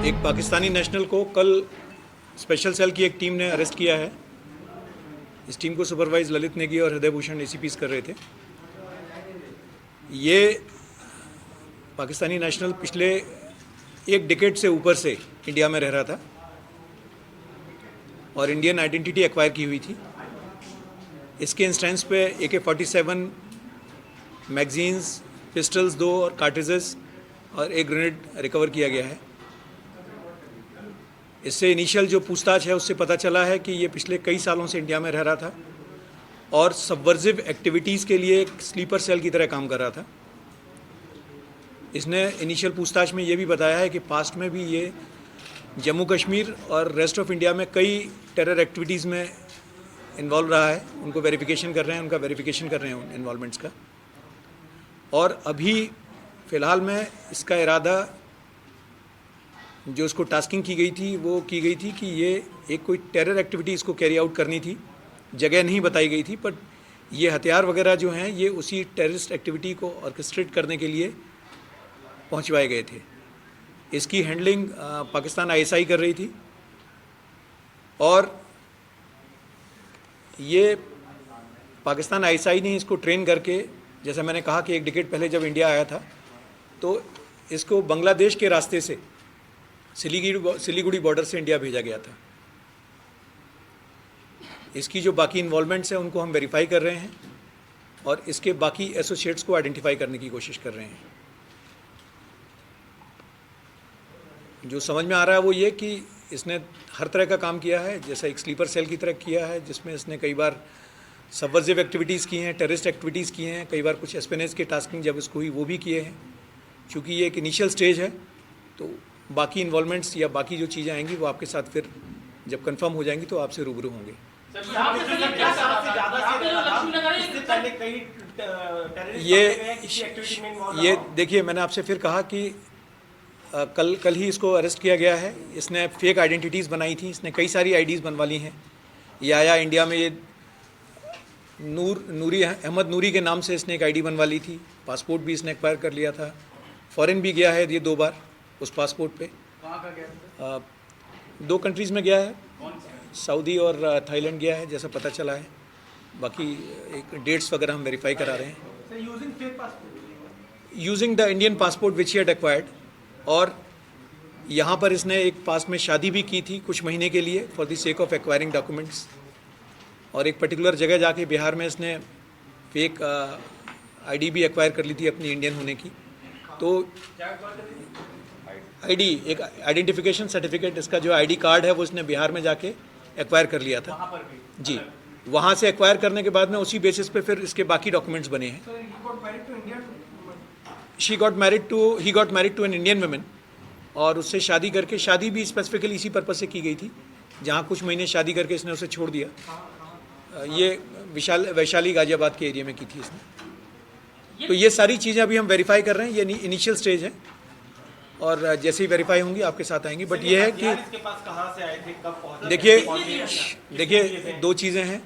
एक पाकिस्तानी नेशनल को कल स्पेशल सेल की एक टीम ने अरेस्ट किया है। इस टीम को सुपरवाइज ललित नेगी और हृदय भूषण एसीपीस कर रहे थे। ये पाकिस्तानी नेशनल पिछले एक डिकेड से ऊपर से इंडिया में रह रहा था और इंडियन आइडेंटिटी एक्वायर की हुई थी। इसके इंस्टेंस पे AK-47 मैगजीन्स, पिस्टल्स 2 और कार्ट्रिजेस और एक ग्रेनेड रिकवर किया गया है। इससे इनिशियल जो पूछताछ है उससे पता चला है कि ये पिछले कई सालों से इंडिया में रह रहा था और सबवर्जिव एक्टिविटीज़ के लिए एक स्लीपर सेल की तरह काम कर रहा था। इसने इनिशियल पूछताछ में ये भी बताया है कि पास्ट में भी ये जम्मू कश्मीर और रेस्ट ऑफ इंडिया में कई टेरर एक्टिविटीज़ में इन्वॉल्व रहा है। उनका वेरिफिकेशन कर रहे हैं उन इन्वॉल्वमेंट्स का। और अभी फ़िलहाल में इसका इरादा जो इसको टास्किंग की गई थी वो की गई थी कि ये एक कोई टेरर एक्टिविटी इसको कैरी आउट करनी थी। जगह नहीं बताई गई थी, बट ये हथियार वगैरह जो हैं ये उसी टेररिस्ट एक्टिविटी को ऑर्केस्ट्रेट करने के लिए पहुंचवाए गए थे। इसकी हैंडलिंग पाकिस्तान ISI कर रही थी और ये पाकिस्तान ISI ने इसको ट्रेन करके, जैसा मैंने कहा कि एक डिकेड पहले जब इंडिया आया था तो इसको बांग्लादेश के रास्ते से सिलीगुड़ी बॉर्डर से इंडिया भेजा गया था। इसकी जो बाकी इन्वॉल्वमेंट्स हैं उनको हम वेरीफाई कर रहे हैं और इसके बाकी एसोसिएट्स को आइडेंटिफाई करने की कोशिश कर रहे हैं। जो समझ में आ रहा है वो ये कि इसने हर तरह का काम किया है, जैसा एक स्लीपर सेल की तरह किया है, जिसमें इसने कई बार सबवर्जिव एक्टिविटीज़ की हैं, टेररिस्ट एक्टिविटीज़ की हैं, कई बार कुछ एस्पेनेज के टास्किंग जब इसको हुई वो भी किए हैं। चूँकि ये एक इनिशियल स्टेज है तो बाकी इन्वॉल्वमेंट्स या बाकी जो चीज़ें आएंगी वो आपके साथ फिर जब कंफर्म हो जाएंगी तो आपसे रूबरू होंगे। ये देखिए, मैंने आपसे फिर कहा कि कल ही इसको अरेस्ट किया गया है। इसने फेक आइडेंटिटीज़ बनाई थी, इसने कई सारी IDs बनवा ली हैं। ये आया इंडिया में, ये नूरी अहमद नूरी के नाम से इसने एक ID बनवा ली थी। पासपोर्ट भी इसने एक्वायर कर लिया था। फ़ॉरेन भी गया है ये 2 बार उस पासपोर्ट पे। कहाँ का गया? 2 कंट्रीज़ में गया है, सऊदी और थाईलैंड गया है जैसा पता चला है। बाकी एक डेट्स वगैरह हम वेरीफाई करा रहे हैं। Using the Indian passport which he had acquired. और यहाँ पर इसने एक पास में शादी भी की थी कुछ महीने के लिए for the sake of acquiring documents. और एक पर्टिकुलर जगह जाके बिहार में इसने फेक ID भी एक्वायर कर ली थी अपनी इंडियन होने की। तो ID, एक आइडेंटिफिकेशन सर्टिफिकेट, इसका जो ID कार्ड है वो इसने बिहार में जाके एक्वायर कर लिया था। वहाँ पर भी? जी, वहाँ से एक्वायर करने के बाद में उसी बेसिस पे फिर इसके बाकी डॉक्यूमेंट्स बने हैं। He got married to an Indian women और उससे शादी करके, शादी भी स्पेसिफिकली इसी पर्पज से की गई थी जहाँ कुछ महीने शादी करके इसने उसे छोड़ दिया। ये वैशाली गाजियाबाद के एरिया में की थी इसने। तो ये सारी चीज़ें अभी हम वेरीफाई कर रहे हैं, ये इनिशियल स्टेज है और जैसे ही वेरीफाई होंगी आपके साथ आएंगी। बट ये है कि इसके पास कहाँ से आए थे, कब पहुँचे? देखिए 2 चीज़ें हैं।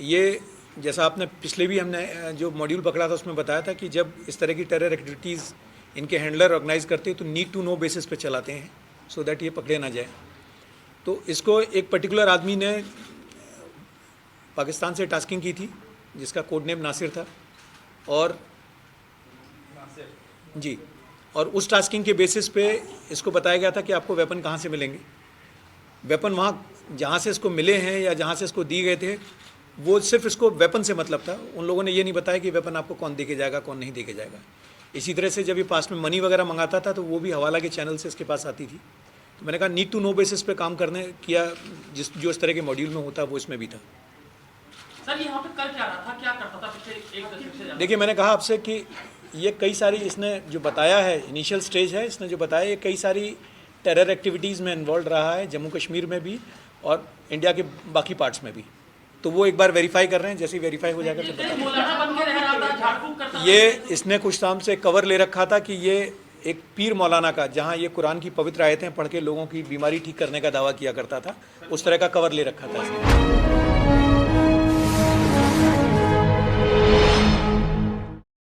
ये जैसा आपने पिछले भी हमने जो मॉड्यूल पकड़ा था उसमें बताया था कि जब इस तरह की टेरर एक्टिविटीज़ इनके हैंडलर ऑर्गेनाइज करते हैं तो नीड टू नो बेसिस पे चलाते हैं सो दैट ये पकड़े ना जाए। तो इसको एक पर्टिकुलर आदमी ने पाकिस्तान से टास्किंग की थी जिसका कोड नेम नासिर था। और जी, और उस टास्किंग के बेसिस पे इसको बताया गया था कि आपको वेपन कहाँ से मिलेंगे। वेपन वहाँ जहाँ से इसको मिले हैं या जहाँ से इसको दिए गए थे वो सिर्फ इसको वेपन से मतलब था। उन लोगों ने ये नहीं बताया कि वेपन आपको कौन दे के जाएगा, कौन नहीं दे के जाएगा। इसी तरह से जब ये पास में मनी वगैरह मंगाता था तो वो भी हवाला के चैनल से इसके पास आती थी। तो मैंने कहा नीड टू नो बेसिस पे काम करने किया, जो इस तरह के मॉड्यूल में होता वो इसमें भी था। सर यहाँ पे कर क्या रहा था, क्या करता था पिछले 1 दशक से ज़्यादा? देखिए, मैंने कहा आपसे कि ये कई सारी, इसने जो बताया है इनिशियल स्टेज है, इसने जो बताया ये कई सारी टेरर एक्टिविटीज़ में इन्वॉल्व रहा है, जम्मू कश्मीर में भी और इंडिया के बाकी पार्ट्स में भी। तो वो एक बार वेरीफाई कर रहे हैं, जैसे ही वेरीफाई हो जाएगा तो ये इसने कुछ टाइम से कवर ले रखा था कि ये एक पीर मौलाना का, जहाँ ये कुरान की पवित्र आयतें पढ़ के लोगों की बीमारी ठीक करने का दावा किया करता था, उस तरह का कवर ले रखा था इसने।